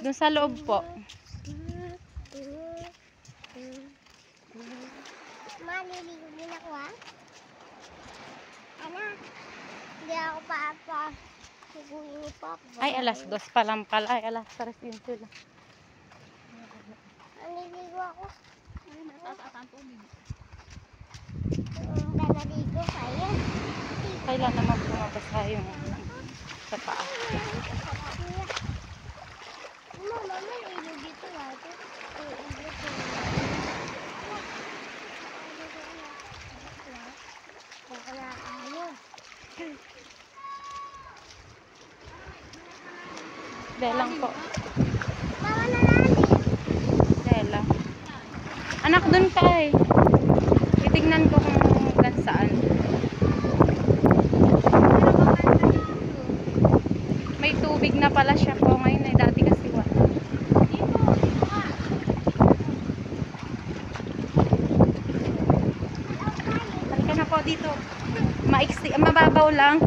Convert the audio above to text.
Doon sa loob po. Maliligo din ako ha. Ano? Hindi ako pa. Suguin pa ako. Ay, alas 2 pa lang pala. Ay, alas 3 yun sila. Maliligo ako. Ay, mataas ang tubig. Naligo kaya. Kailan naman bumabasa yung sa paa. Mama, maliligo dito ha. Delang po. Mama na namin. Dela. Anak, dun ka eh. Titignan ko kung hanggang saan. May tubig na pala siya po ngayon eh. Dati kasi wala. Halika na po dito. Mababaw lang.